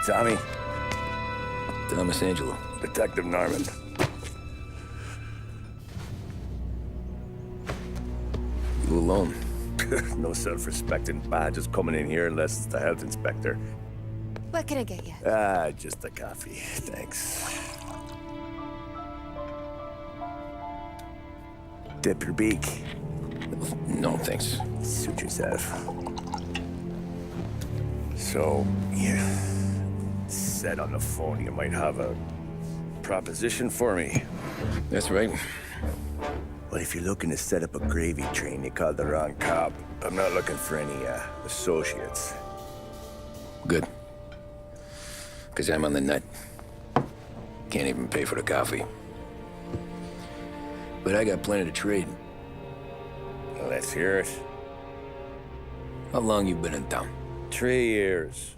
Tommy. Thomas Angelo. Detective Norman. You alone? No self-respecting badges coming in here unless it's the health inspector. What can I get you? Just a coffee, thanks. Dip your beak. No, thanks. Suit yourself. So, you said on the phone you might have a proposition for me. That's right. Well, if you're looking to set up a gravy train, you called the wrong cop. I'm not looking for any, associates. Good. Because I'm on the nut. Can't even pay for the coffee. But I got plenty to trade. Well, let's hear it. How long you been in town? 3 years.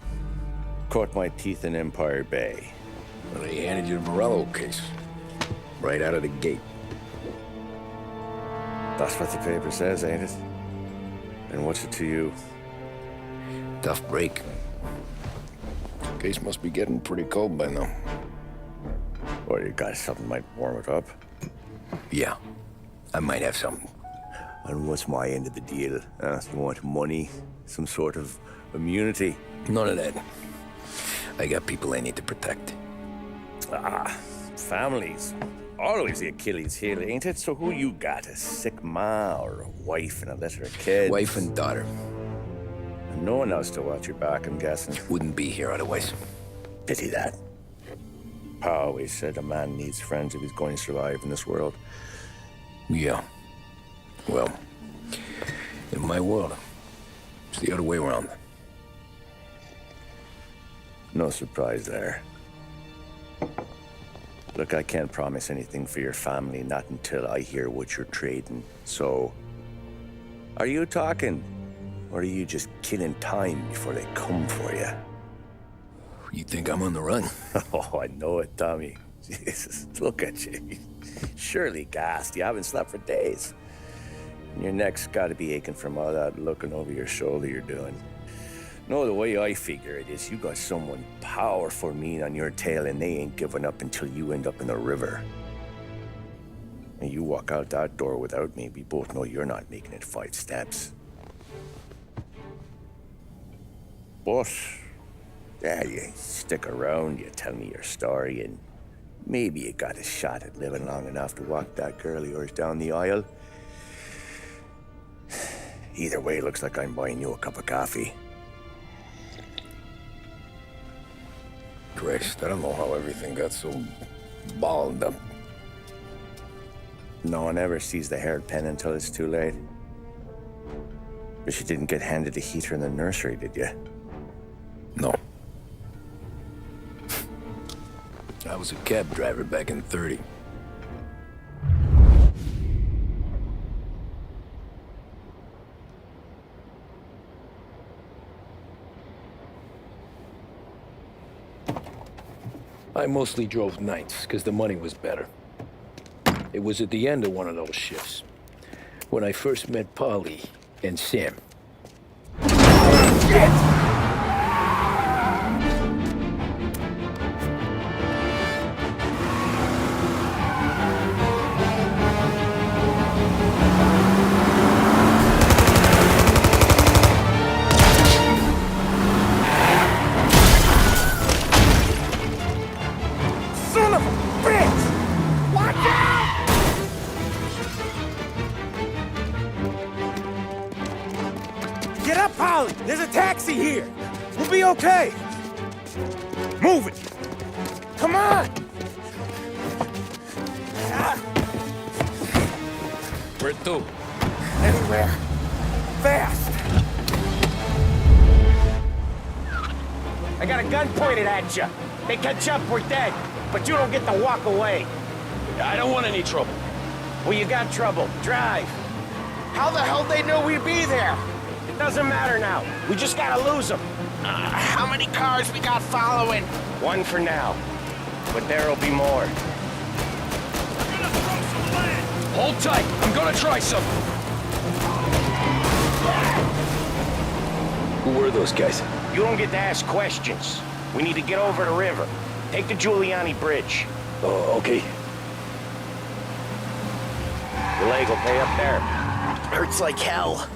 Caught my teeth in Empire Bay. Well, they handed you the Morello case. Right out of the gate. That's what the paper says, ain't it? And what's it to you? Tough break. Case must be getting pretty cold by now. Or you got something might warm it up? Yeah, I might have something. And what's my end of the deal? You want money? Some sort of immunity? None of that. I got people I need to protect. Families. Always the Achilles heel, ain't it? So who you got? A sick ma or a wife and a litter of kids? Wife and daughter. And no one else to watch your back, I'm guessing. Wouldn't be here otherwise. Pity that. Pa always said a man needs friends if he's going to survive in this world. Yeah. Well, in my world, it's the other way around. No surprise there. Look, I can't promise anything for your family, not until I hear what you're trading. So, are you talking? Or are you just killing time before they come for you? You think I'm on the run? Oh, I know it, Tommy. Jesus, look at you. Surely gassed. You haven't slept for days. And your neck's got to be aching from all that looking over your shoulder you're doing. No, the way I figure it is you got someone powerful mean on your tail and they ain't giving up until you end up in the river. And you walk out that door without me, we both know you're not making it 5 steps. But, yeah, you stick around, you tell me your story, and maybe you got a shot at living long enough to walk that girl of yours down the aisle. Either way, it looks like I'm buying you a cup of coffee. Christ, I don't know how everything got so balled up. No one ever sees the hairpin until it's too late. But you didn't get handed a heater in the nursery, did you? No. I was a cab driver back in '30. I mostly drove nights, because the money was better. It was at the end of one of those shifts, when I first met Polly and Sam. Shit! Get up, Polly! There's a taxi here! We'll be okay! Move it! Come on! Where to? Anywhere. Fast! I got a gun pointed at you. They catch up, we're dead. But you don't get to walk away. I don't want any trouble. Well, you got trouble. Drive. How the hell they know we'd be there? It doesn't matter now. We just gotta lose them. How many cars we got following? One for now. But there'll be more. Hold tight. I'm gonna try something. Who were those guys? You don't get to ask questions. We need to get over the river. Take the Giuliani Bridge. Oh, okay. Your leg will pay up there. Hurts like hell.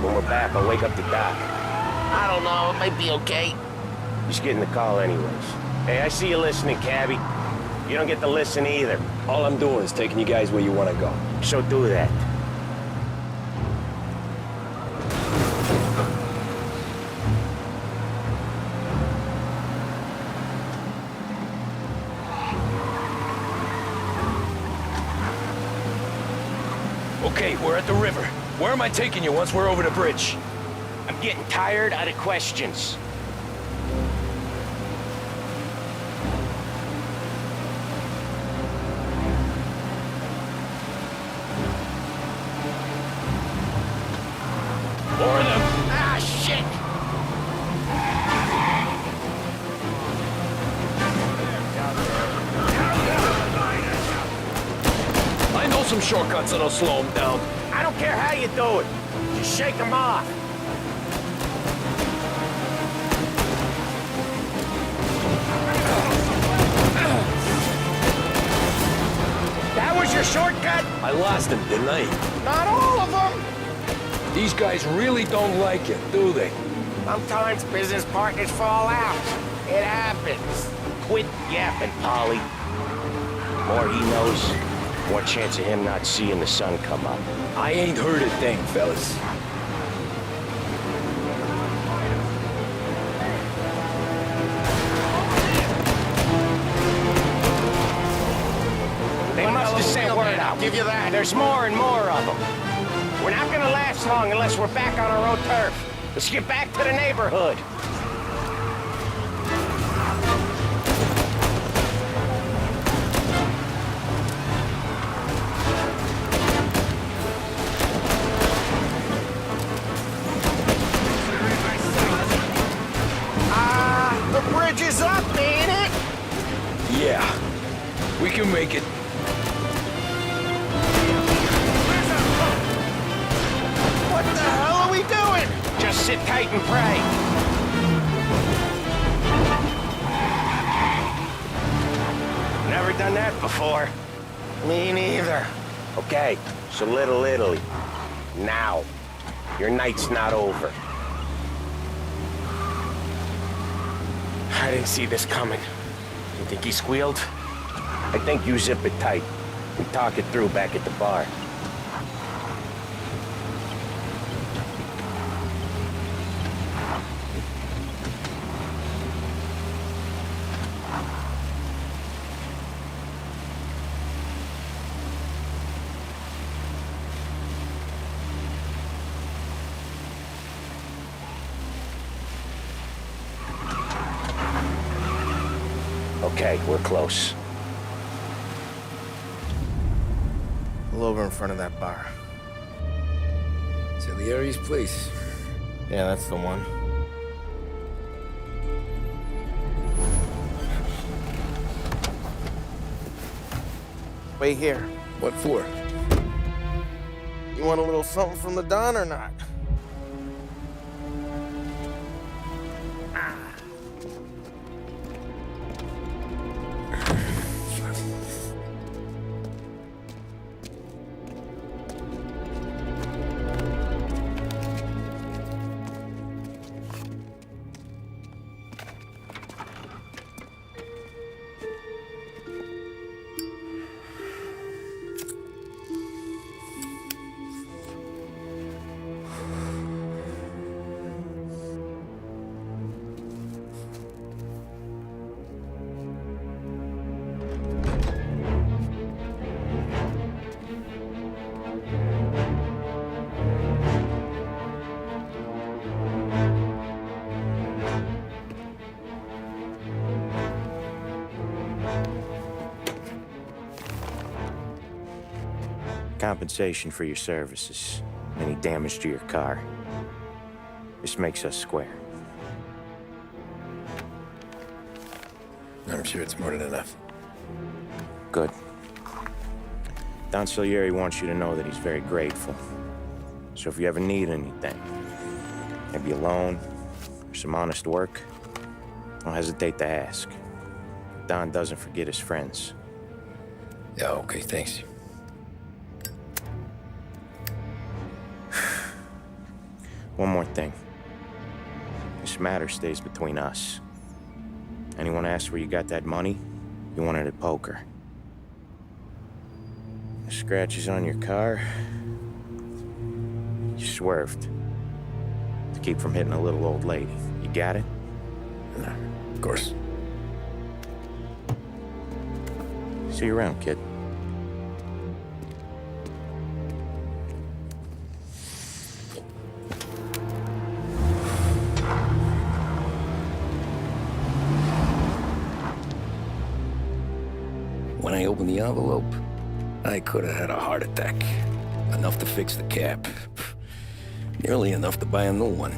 When we're back, I'll wake up the doc. I don't know, it might be okay. Just getting the call anyways. Hey, I see you listening, cabbie. You don't get to listen either. All I'm doing is taking you guys where you want to go. So do that. Okay, we're at the river. Where am I taking you once we're over the bridge? I'm getting tired of the questions. More of them! Ah, shit! I know some shortcuts that'll slow them down. I don't care how you do it. Just shake them off. That was your shortcut? I lost him, didn't I? Not all of them. These guys really don't like it, do they? Sometimes business partners fall out. It happens. Quit yapping, Polly. More he knows, more chance of him not seeing the sun come up. I ain't heard a thing, fellas. They must have sent word out. Give you that. There's more and more of them. We're not gonna last long unless we're back on our own turf. Let's get back to the neighborhood. The bridge is up, ain't it? Yeah, we can make it. What the hell are we doing? Just sit tight and pray. Never done that before. Me neither. Okay, so Little Italy. Now. Your night's not over. I didn't see this coming. You think he squealed? I think you zip it tight. We talk it through back at the bar. Okay, we're close. Pull over in front of that bar. Salieri's place. Yeah, that's the one. Wait here. What for? You want a little something from the Don or not? Compensation for your services. Any damage to your car. This makes us square. I'm sure it's more than enough. Good. Don Salieri wants you to know that he's very grateful. So if you ever need anything, maybe a loan or some honest work, Don't hesitate to ask. Don doesn't forget his friends. Yeah, okay, thanks. One more thing. This matter stays between us. Anyone asks where you got that money, you won it at poker. The scratches on your car, you swerved to keep from hitting a little old lady. You got it? Of course. See you around, kid. When I opened the envelope, I could have had a heart attack. Enough to fix the cap. Nearly enough to buy a new one.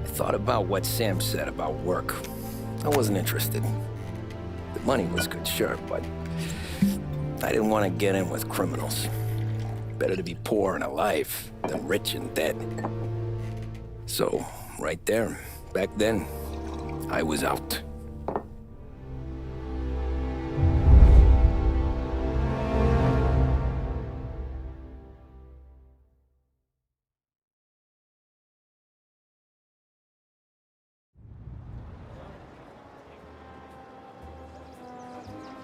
I thought about what Sam said about work. I wasn't interested. The money was good, sure, but I didn't want to get in with criminals. Better to be poor and alive than rich and dead. So, right there, back then, I was out.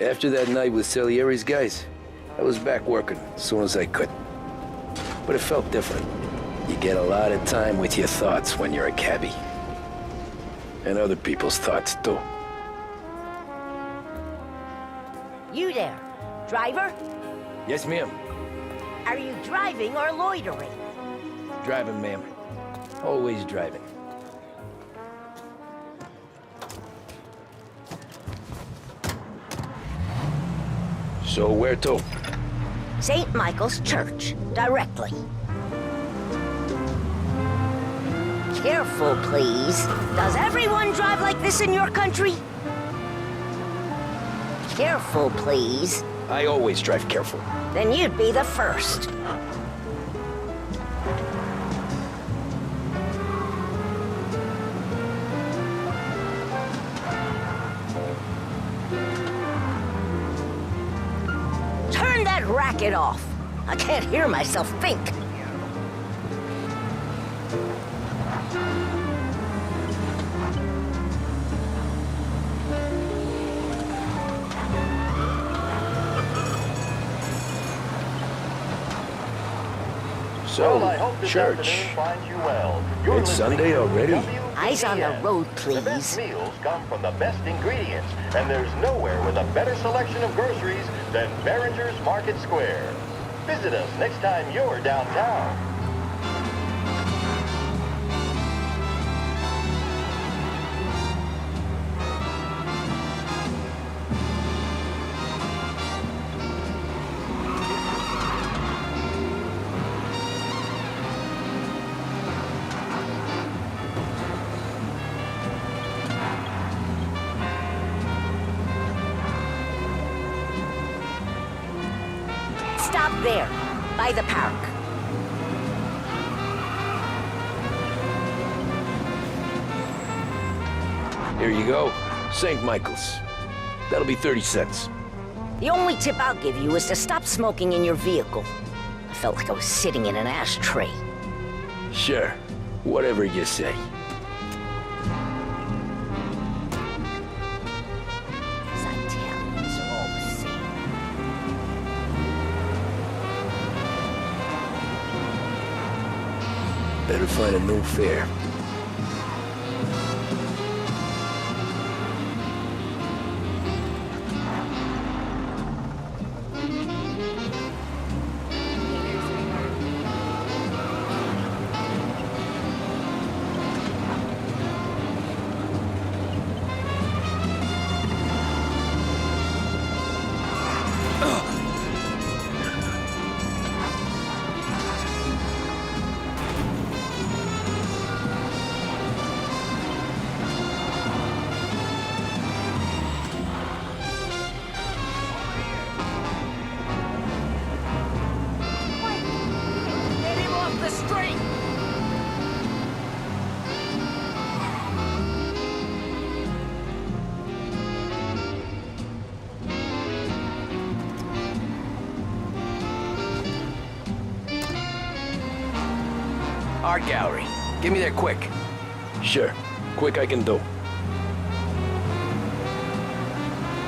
After that night with Salieri's guys, I was back working as soon as I could. But it felt different. You get a lot of time with your thoughts when you're a cabbie. And other people's thoughts, too. You there, driver? Yes, ma'am. Are you driving or loitering? Driving, ma'am. Always driving. So where to? St. Michael's Church, directly. Careful, please. Does everyone drive like this in your country? Careful, please. I always drive careful. Then you'd be the first. Turn that racket off. I can't hear myself think. So, Well, I hope this church. afternoon finds you well. You're It's listening Sunday to already? Eyes on the WBBM. road, The best please. meals come from the best ingredients, and there's nowhere with a better selection of groceries than Behringer's Market Square. Visit us next time you're downtown. Stop there, by the park. Here you go. St. Michael's. That'll be 30 cents. The only tip I'll give you is to stop smoking in your vehicle. I felt like I was sitting in an ashtray. Sure. Whatever you say. These Italians are all the same. Better find a new fare. art gallery. Get me there quick. Sure. Quick I can do.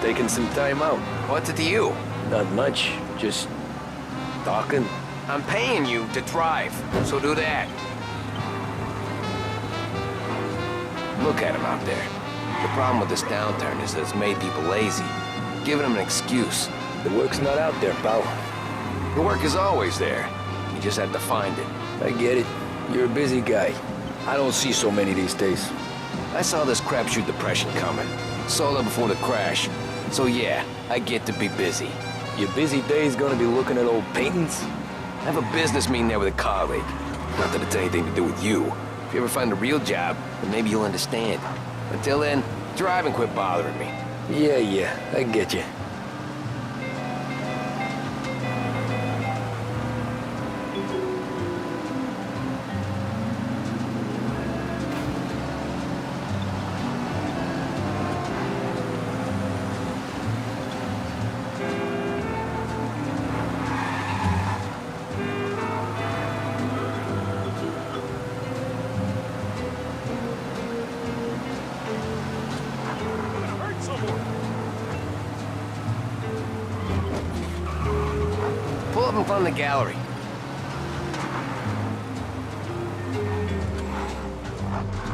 Taking some time out. What's it to you? Not much. Just talking. I'm paying you to drive, so do that. Look at him out there. The problem with this downturn is that it's made people lazy, giving them an excuse. The work's not out there, pal. The work is always there. You just have to find it. I get it. You're a busy guy. I don't see so many these days. I saw this crapshoot depression coming. Sold out before the crash. So yeah, I get to be busy. Your busy day's gonna be looking at old paintings? I have a business meeting there with a colleague. Not that it's anything to do with you. If you ever find a real job, then maybe you'll understand. Until then, drive and quit bothering me. Yeah, I get you. Pull up in front of the gallery.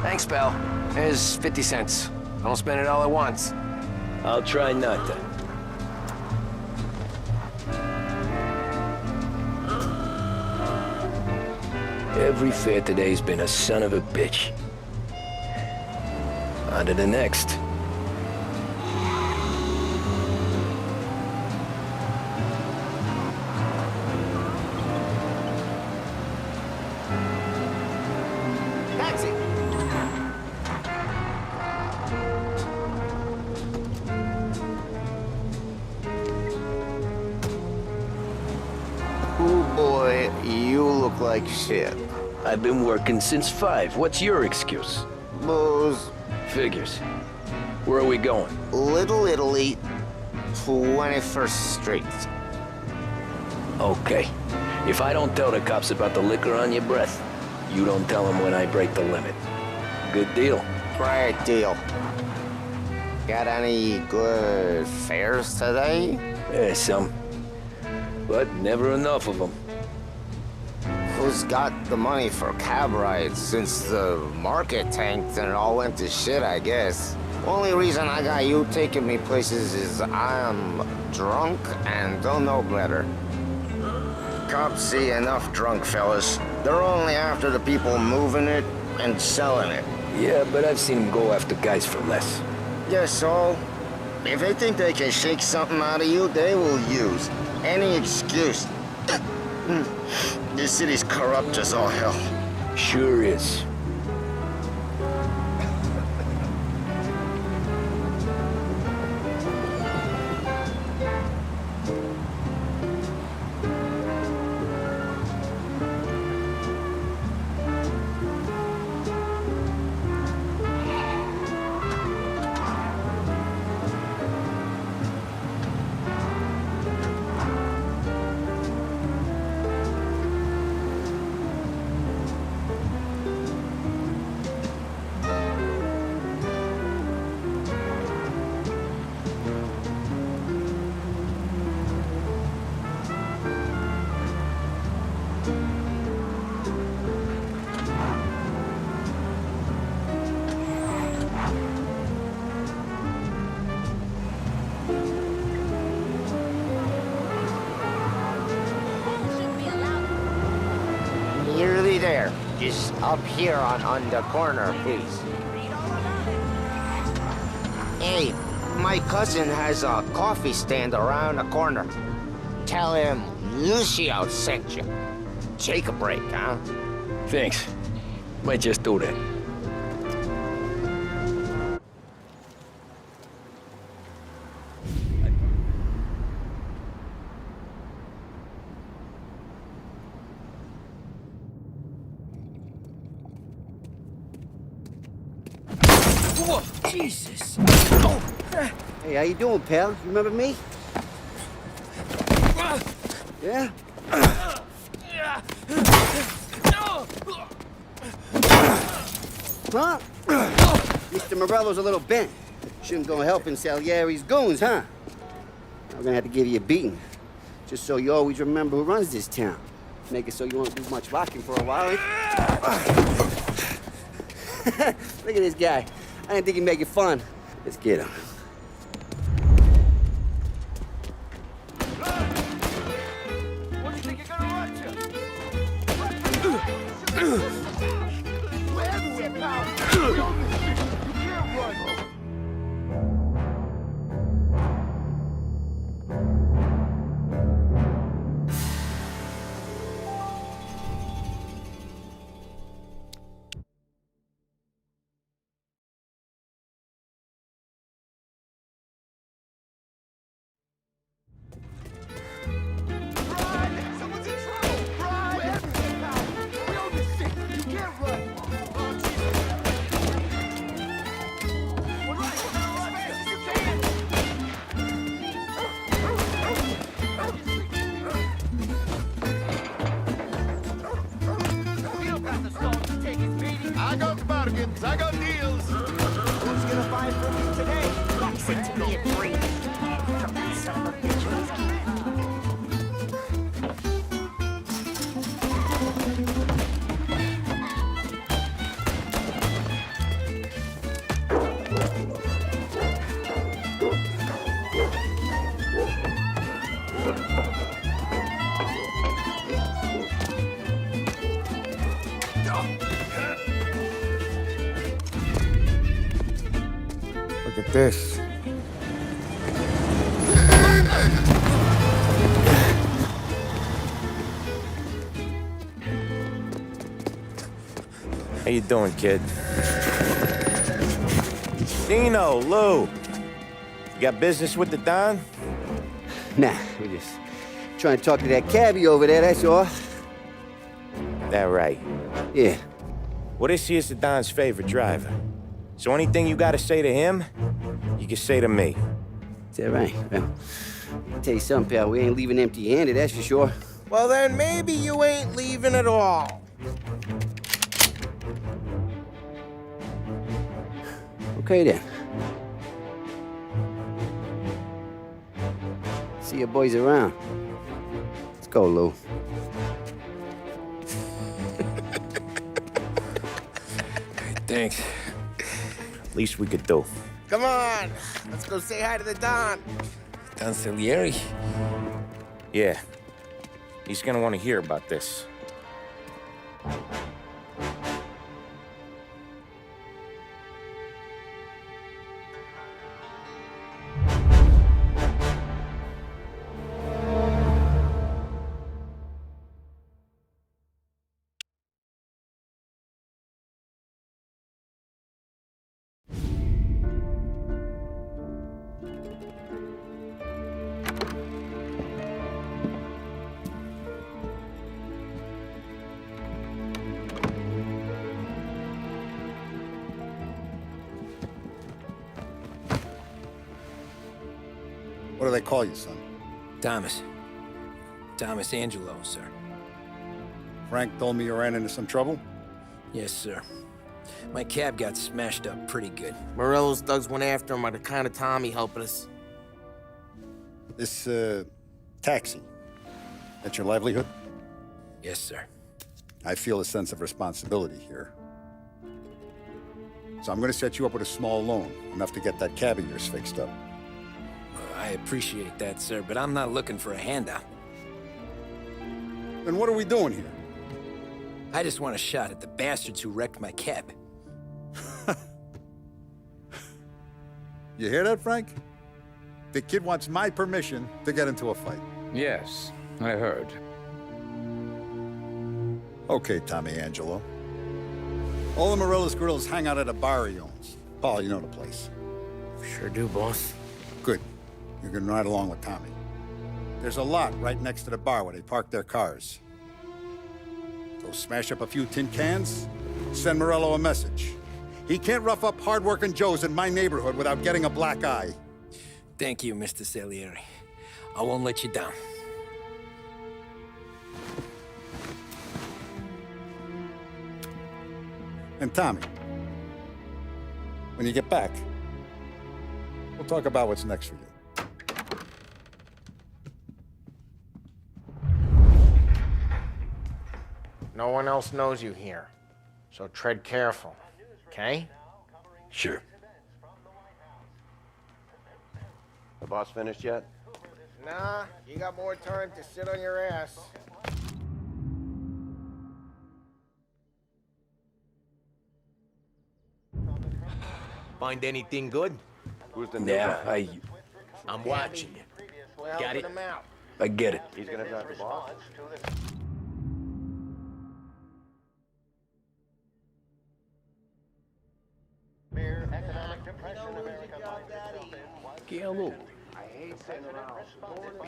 Thanks, pal. Here's 50 cents. Don't spend it all at once. I'll try not to. Every fair today's been a son of a bitch. On to the next. Taxi! Ooh, boy, you look like shit. I've been working since 5. What's your excuse? Booze. Figures. Where are we going? Little Italy, 21st Street. Okay. If I don't tell the cops about the liquor on your breath, you don't tell them when I break the limit. Good deal. Great deal. Got any good fares today? Yeah, some. But never enough of them. Who's got the money for cab rides since the market tanked and it all went to shit, I guess? Only reason I got you taking me places is I'm drunk and don't know better. Cops see enough drunk fellas. They're only after the people moving it and selling it. Yeah, but I've seen them go after guys for less. Yeah, so if they think they can shake something out of you, they will use any excuse. This city's corrupt as all hell. Sure is. Nearly there. Just up here on the corner, please. Hey, my cousin has a coffee stand around the corner. Tell him Lucio sent you. Take a break, huh? Thanks. Might just do that. Jesus! Hey, how you doing, pal? You remember me? Yeah? Huh? Mr. Morello's a little bent. Shouldn't go helping Salieri's goons, huh? I'm gonna have to give you a beating. Just so you always remember who runs this town. Make it so you won't do much rocking for a while. Look at this guy. I didn't think he'd make it fun. Let's get him. What do you think you're gonna run to? We're everywhere, pal. We own this shit. You can't run. Someone's in trouble! Run! We're everywhere, pal. We own this shit. You can't run. Oh, Jesus. We're right. We're gonna run as fast as you can. We don't got the stones to take his beating. I got bargains. I got deals. Who's gonna buy from me today? Listen to me and breathe. From that son of a bitch with his key. Look at this. How you doing, kid? Dino, Lou. You got business with the Don? Nah, we're just trying to talk to that cabbie over there, that's all. That right. Yeah. Well, this here's the Don's favorite driver. So anything you gotta say to him, you can say to me. Is that right? Well, I'll tell you something, pal. We ain't leaving empty-handed, that's for sure. Well, then maybe you ain't leaving at all. Okay, then. See your boys around. Let's go, Lou. Thanks. Least we could do. Come on, let's go say hi to the Don. Don Salieri? Yeah. He's gonna want to hear about this. What do they call you, son? Thomas. Thomas Angelo, sir. Frank told me you ran into some trouble? Yes, sir. My cab got smashed up pretty good. Morello's thugs went after him on account of Tommy helping us. This, taxi. That's your livelihood? Yes, sir. I feel a sense of responsibility here. So I'm gonna set you up with a small loan, enough to get that cab of yours fixed up. I appreciate that, sir, but I'm not looking for a handout. Then what are we doing here? I just want a shot at the bastards who wrecked my cab. You hear that, Frank? The kid wants my permission to get into a fight. Yes, I heard. Okay, Tommy Angelo. All the Morello's girls hang out at a bar he owns. Paul, you know the place. Sure do, boss. Good. You're gonna ride along with Tommy. There's a lot right next to the bar where they park their cars. Go smash up a few tin cans, send Morello a message. He can't rough up hard-working Joes in my neighborhood without getting a black eye. Thank you, Mr. Salieri. I won't let you down. And Tommy, When you get back, we'll talk about what's next for you. No one else knows you here, so tread careful, okay? Sure. The boss finished yet? Nah, you got more time to sit on your ass. Find anything good? Who's the new guy? I'm watching you. Well, Got it? him out. I get it. He's gonna drive the boss?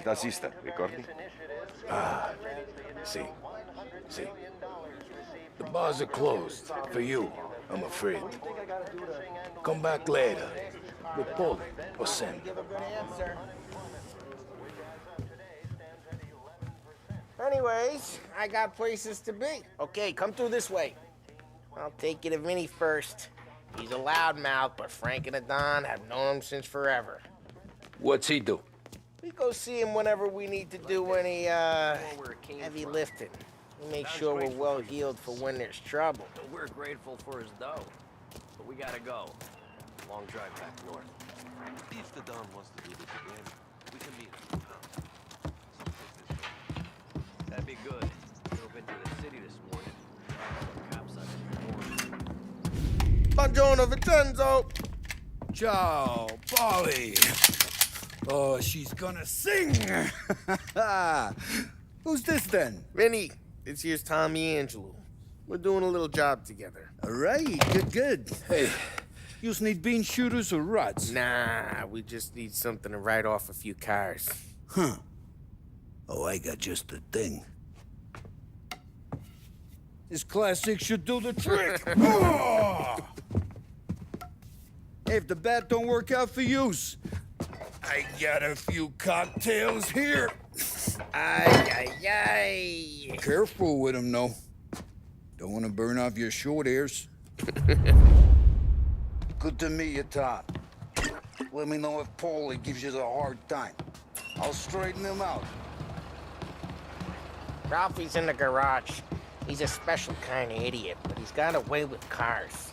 ¿Qué hiciste, Ricordi? See. The bars are closed. For you, I'm afraid. Come back later. With Paul or Sam. Anyways, I got places to be. Okay, come through this way. I'll take you to Vinny first. He's a loudmouth, but Frank and the Don have known him since forever. What's he do? We go see him whenever we need to do any, heavy lifting. We make sure we're well healed for when there's trouble. We're grateful for his dough, but we gotta go. Long drive back north. If the Don wants to do this again, we can meet him. That'd be good. Drove into the city this morning. Cops on the Buongiorno, Vincenzo! Ciao, Polly. Oh, she's gonna sing. Who's this then? Vinny, this here's Tommy Angelo. We're doing a little job together. All right, good. Hey, you need bean shooters or rods? Nah, we just need something to write off a few cars. Huh. Oh, I got just the thing. This classic should do the trick. Oh! Hey, if the bat don't work out for yous, I got a few cocktails here. Ay. Careful with them, though. Don't want to burn off your short hairs. Good to meet you, Todd. Let me know if Paulie gives you a hard time. I'll straighten him out. Ralphie's in the garage. He's a special kind of idiot, but he's got a way with cars.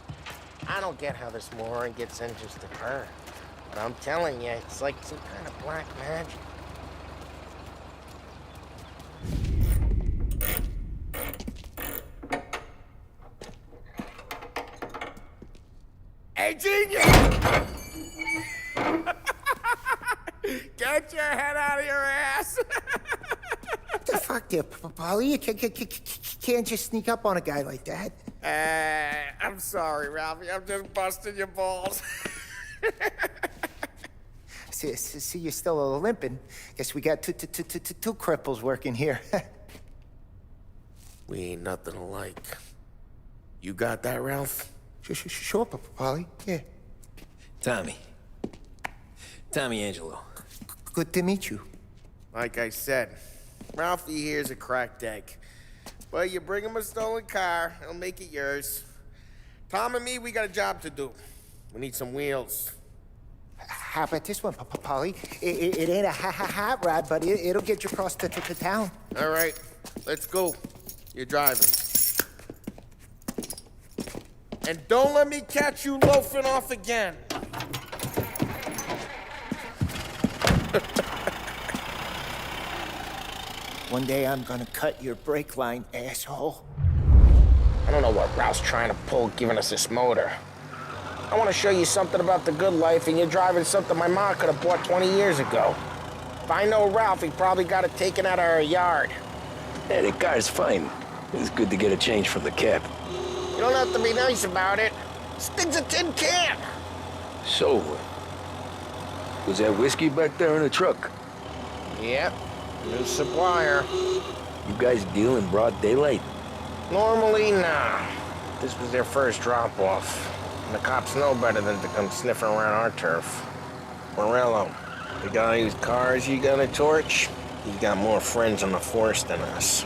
I don't get how this moron gets engines to burn. But I'm telling you, it's like some kind of black magic. Hey, genius! Get your head out of your ass! What the fuck there, Polly? You can't just sneak up on a guy like that. I'm sorry, Ralphie. I'm just busting your balls. See, you're still limping. Guess we got two cripples working here. We ain't nothing alike. You got that, Ralph? Sure, Polly. Yeah. Tommy Angelo. Good to meet you. Like I said, Ralphie here's a cracked egg. Well, you bring him a stolen car, he'll make it yours. Tom and me, we got a job to do. We need some wheels. How about this one, Polly? It ain't a hot rod, but it'll get you across to town. All right, let's go. You're driving. And don't let me catch you loafing off again. One day I'm gonna cut your brake line, asshole. I don't know what Ralph's trying to pull giving us this motor. I want to show you something about the good life, and you're driving something my mom could have bought 20 years ago. If I know Ralph, he probably got it taken out of our yard. Yeah, the car's fine. It's good to get a change from the cap. You don't have to be nice about it. This thing's a tin can. So, was that whiskey back there in the truck? Yep, new supplier. You guys deal in broad daylight? Normally, nah. This was their first drop-off. And the cops know better than to come sniffing around our turf. Morello, the guy whose cars you gonna torch, he's got more friends on the force than us.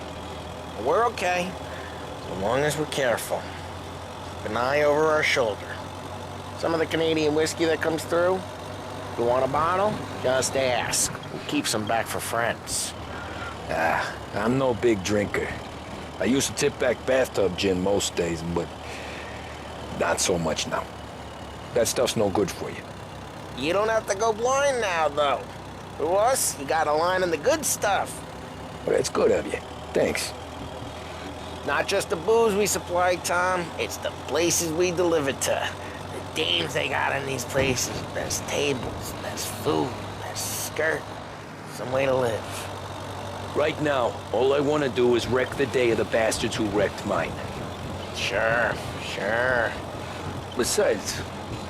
But we're okay, so long as we're careful. Keep an eye over our shoulder. Some of the Canadian whiskey that comes through? You want a bottle? Just ask. We'll keep some back for friends. I'm no big drinker. I used to tip back bathtub gin most days, but not so much now. That stuff's no good for you. You don't have to go blind now, though. For us, you got a line in the good stuff. Well, that's good of you. Thanks. Not just the booze we supply, Tom. It's the places we deliver to. The dames they got in these places. Best tables, best food, best skirt. Some way to live. Right now, all I want to do is wreck the day of the bastards who wrecked mine. Sure. Besides,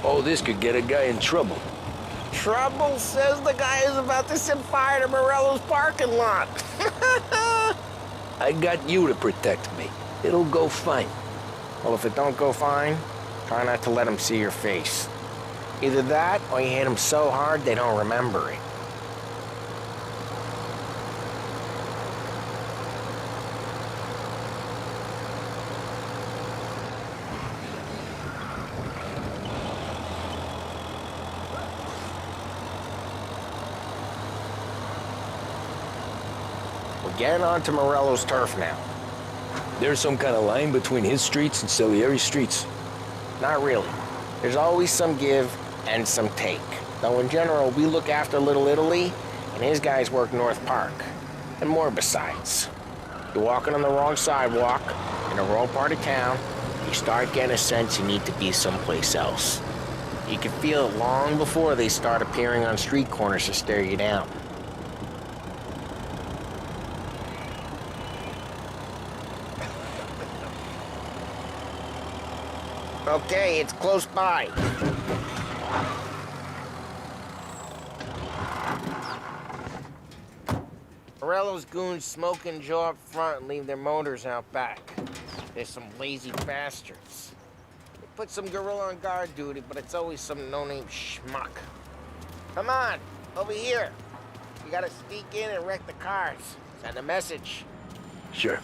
all this could get a guy in trouble. Trouble, says the guy who's about to set fire to Morello's parking lot. I got you to protect me. It'll go fine. Well, if it don't go fine, try not to let them see your face. Either that, or you hit them so hard they don't remember it. We're getting onto Morello's turf now. There's some kind of line between his streets and Salieri's streets. Not really. There's always some give and some take. Though in general, we look after Little Italy, and his guys work North Park. And more besides. You're walking on the wrong sidewalk, in the wrong part of town, you start getting a sense you need to be someplace else. You can feel it long before they start appearing on street corners to stare you down. Okay, it's close by. Morello's goons smoke and jaw up front and leave their motors out back. They're some lazy bastards. They put some gorilla on guard duty, but it's always some no-name schmuck. Come on, over here. You gotta sneak in and wreck the cars. Send a message. Sure.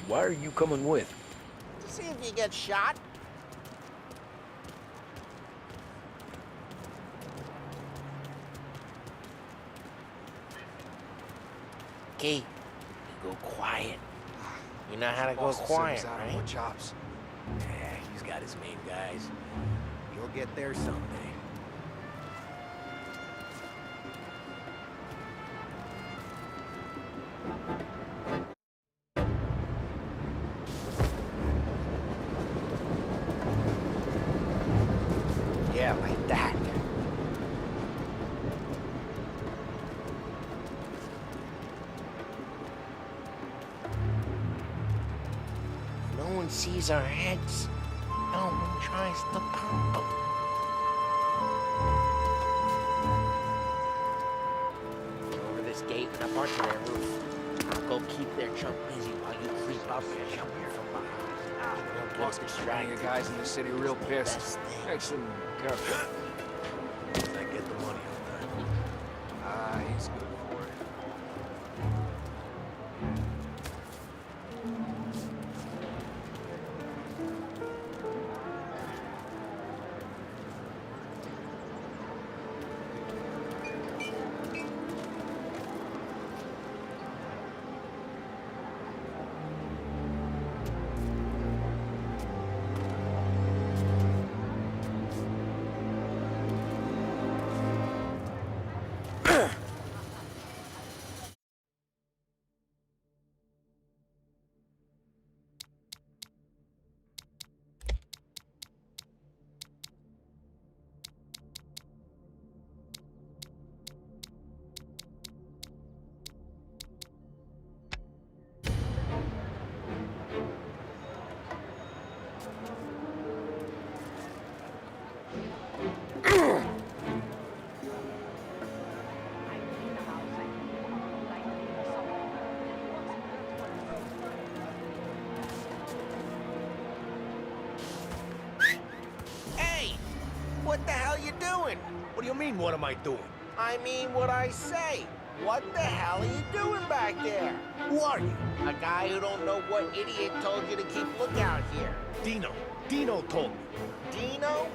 Why are you coming with? To see if you get shot. Okay, you go quiet. You know how to go quiet, right? Chops. Yeah, he's got his main guys. You'll get there someday. Yeah, like that. No one sees our heads. No one tries to pump them. Over this gate and up onto their roof. I'll go keep their chunk busy while you creep up and jump here from behind. Don't get distracted. Your guys in the city real pissed. Makes them careful. I get the money on that. He's good for it. What the hell you doing? What do you mean, what am I doing? I mean what I say. What the hell are you doing back there? Who are you? A guy who don't know what idiot told you to keep lookout here. Dino. Dino told me. Dino?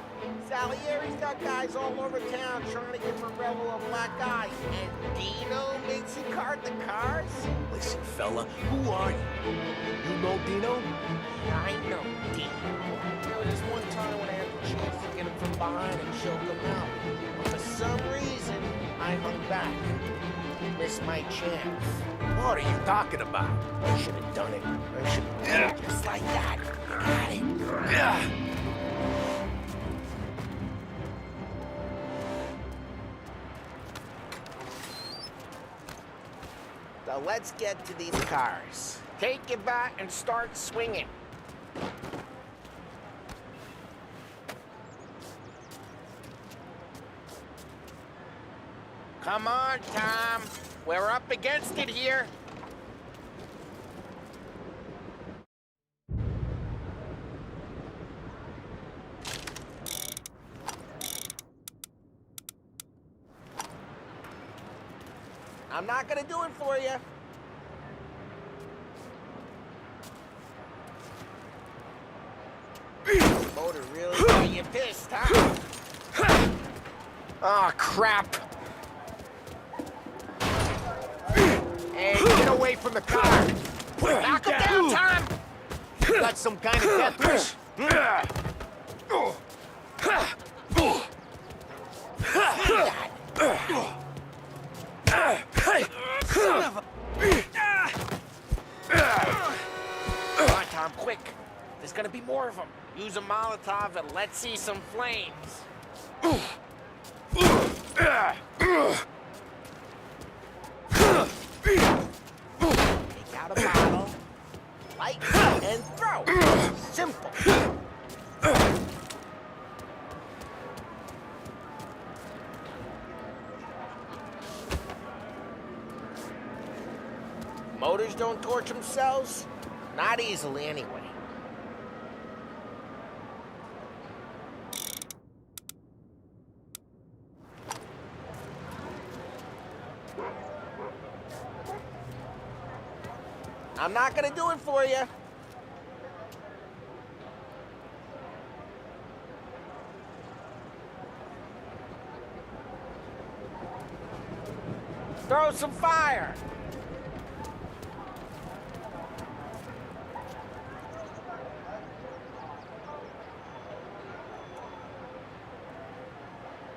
Salieri's got guys all over town trying to give Morello a black eye. And Dino makes you cart the cars? Listen, fella, who are you? You know Dino? I know Dino. There was this one time when I had the chance to get him from behind and choke him out. But for some reason, I hung back. Missed my chance. What are you talking about? I should have done it. I should have done it just like that. Got it. So let's get to these cars. Take your bat and start swinging. Come on, Tom. We're up against it here. I'm not gonna do it for you. Motor really got you pissed, huh? Oh, crap. Hey, get away from the car. Knock him down, Tom. You got some kind of death wish? Son of a... Come on, Tom, quick. There's gonna be more of them. Use a Molotov and let's see some flames. Take out a bottle, light, and throw. Simple. Motors don't torch themselves? Not easily, anyway. I'm not gonna do it for you. Throw some fire.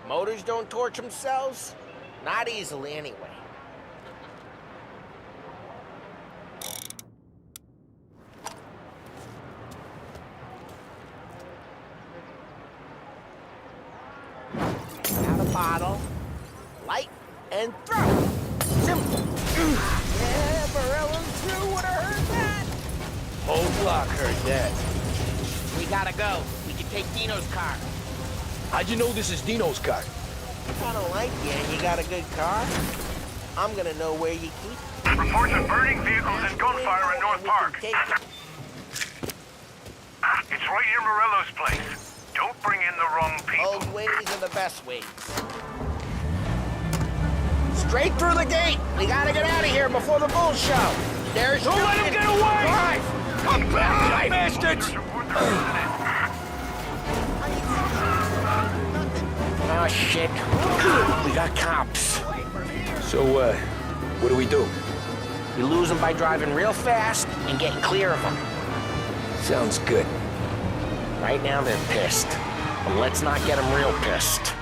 Motors don't torch themselves? Not easily, anyway. Take out a bottle, light, and throw. Simple. Yeah, Morello's through. Would have heard that. Whole block heard that. We gotta go. We can take Dino's car. How'd you know this is Dino's car? I don't like you and you got a good car. I'm gonna know where you keep it. Reports of burning vehicles and gunfire in North Park. It's right near Morello's place. Don't bring in the wrong people. Old ways are the best ways. Straight through the gate. We gotta get out of here before the bull show. There's Don't let him get away! Drive! Come back, you bastards! Oh, shit. We got cops. So, what do we do? We lose them by driving real fast and getting clear of them. Sounds good. Right now they're pissed. But let's not get them real pissed.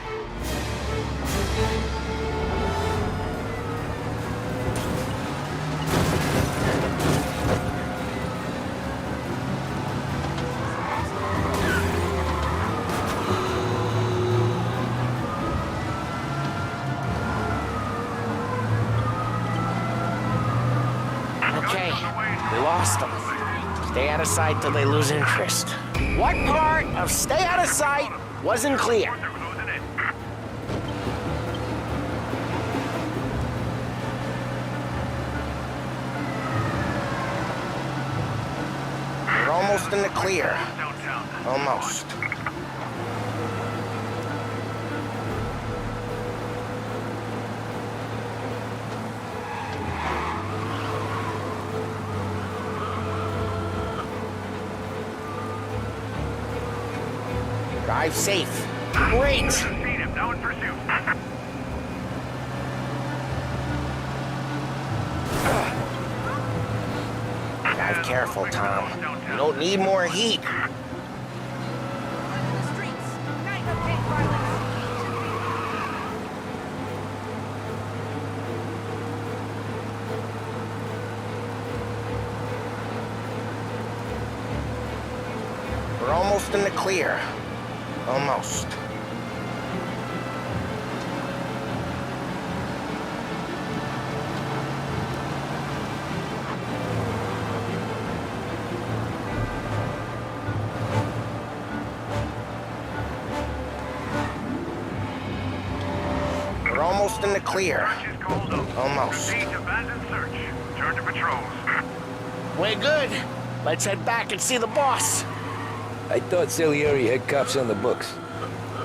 Okay, we lost them. Stay out of sight till they lose interest. What part of stay out of sight wasn't clear? We're almost in the clear. Almost. Drive safe. Great! Seen him, now in pursuit. Drive careful, Tom. You don't need more heat. We're almost in the clear. Almost. We're almost in the clear. Almost. Turn to patrols. We're good. Let's head back and see the boss. I thought Salieri had cops on the books.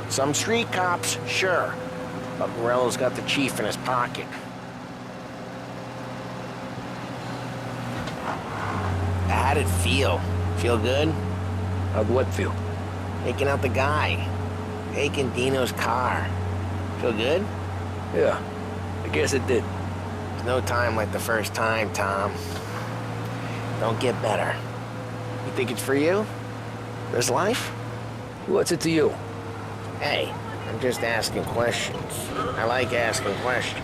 Some street cops, sure. But Morello's got the chief in his pocket. How'd it feel? Feel good? How'd what feel? Taking out the guy. Taking Dino's car. Feel good? Yeah, I guess it did. There's no time like the first time, Tom. Don't get better. You think it's for you? This life? What's it to you? Hey, I'm just asking questions. I like asking questions.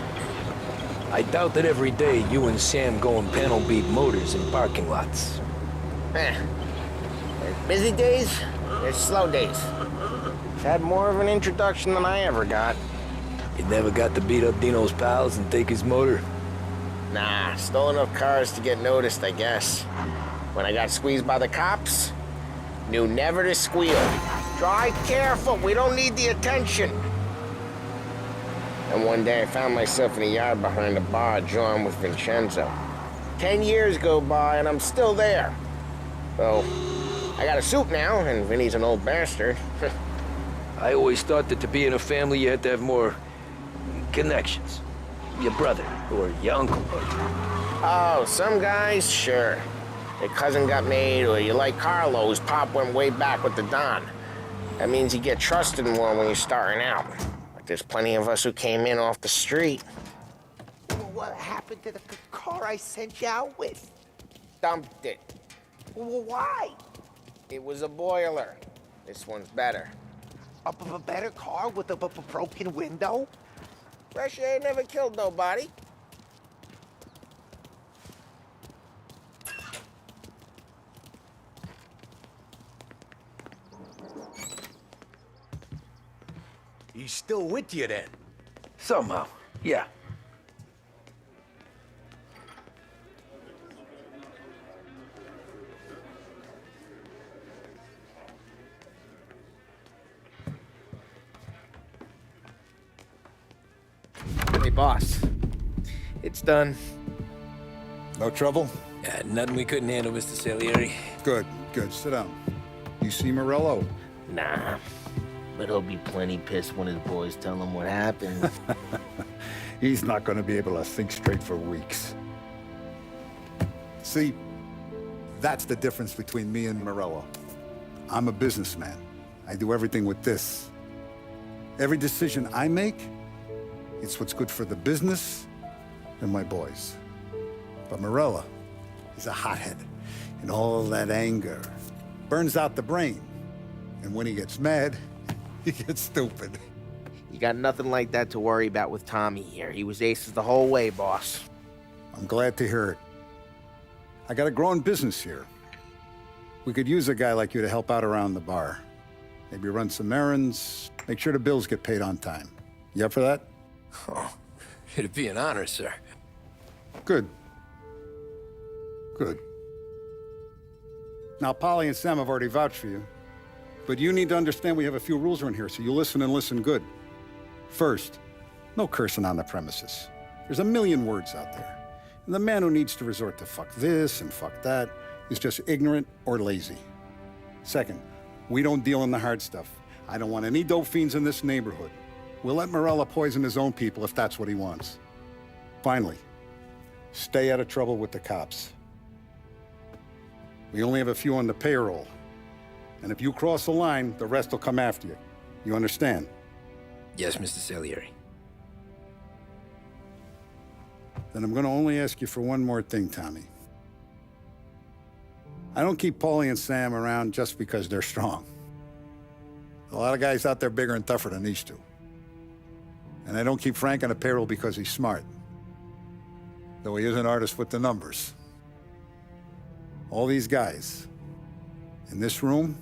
I doubt that every day you and Sam go and panel beat motors in parking lots. There's busy days, there's slow days. I've had more of an introduction than I ever got. You never got to beat up Dino's pals and take his motor? Nah, stole enough cars to get noticed, I guess. When I got squeezed by the cops, knew never to squeal. Drive careful, we don't need the attention. And one day I found myself in a yard behind a bar drawn with Vincenzo. 10 years go by and I'm still there. So, I got a suit now, and Vinny's an old bastard. I always thought that to be in a family you had to have more connections. Your brother, or your uncle. Oh, some guys, sure. Your cousin got made, or you like Carlo's, Pop went way back with the Don. That means you get trusted more when you're starting out. Like there's plenty of us who came in off the street. What happened to the car I sent you out with? Dumped it. Why? It was a boiler. This one's better. A better car with a broken window? Fresh air never killed nobody. He's still with you then? Somehow, yeah. Hey, boss. It's done. No trouble? Yeah, nothing we couldn't handle, Mr. Salieri. Good, good. Sit down. You see Morello? Nah. But he'll be plenty pissed when his boys tell him what happened. He's not going to be able to think straight for weeks. See, that's the difference between me and Morello. I'm a businessman. I do everything with this. Every decision I make, it's what's good for the business and my boys. But Morello, he's a hothead, and all that anger burns out the brain. And when he gets mad, he gets stupid. You got nothing like that to worry about with Tommy here. He was aces the whole way, boss. I'm glad to hear it. I got a growing business here. We could use a guy like you to help out around the bar. Maybe run some errands, make sure the bills get paid on time. You up for that? Oh, it'd be an honor, sir. Good. Good. Now, Polly and Sam have already vouched for you. But you need to understand we have a few rules around here, so you listen and listen good. First, no cursing on the premises. There's a million words out there. And the man who needs to resort to fuck this and fuck that is just ignorant or lazy. Second, we don't deal in the hard stuff. I don't want any dope fiends in this neighborhood. We'll let Morello poison his own people if that's what he wants. Finally, stay out of trouble with the cops. We only have a few on the payroll. And if you cross the line, the rest will come after you. You understand? Yes, Mr. Salieri. Then I'm gonna only ask you for one more thing, Tommy. I don't keep Paulie and Sam around just because they're strong. A lot of guys out there bigger and tougher than these two. And I don't keep Frank on the payroll because he's smart. Though he is an artist with the numbers. All these guys in this room,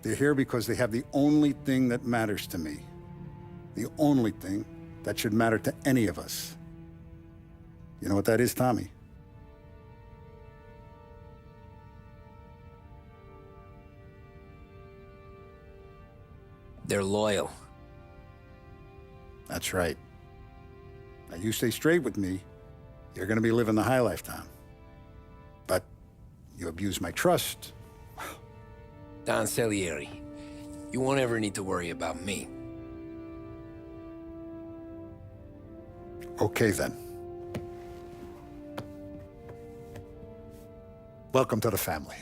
they're here because they have the only thing that matters to me. The only thing that should matter to any of us. You know what that is, Tommy? They're loyal. That's right. Now, you stay straight with me, you're gonna be living the high life, Tom. But you abuse my trust. Don Salieri, you won't ever need to worry about me. Okay, then. Welcome to the family.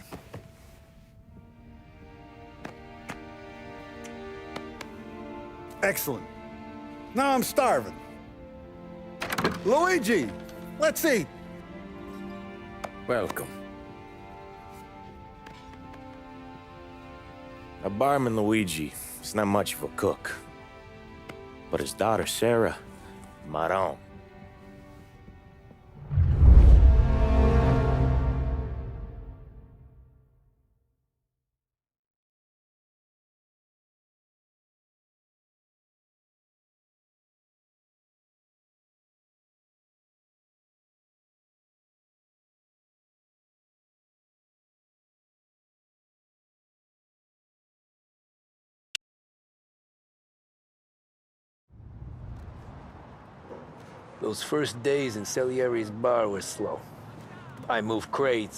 Excellent. Now I'm starving. Luigi, let's eat. Welcome. A barman Luigi is not much of a cook. But his daughter Sarah, Maron. Those first days in Salieri's bar were slow. I moved crates,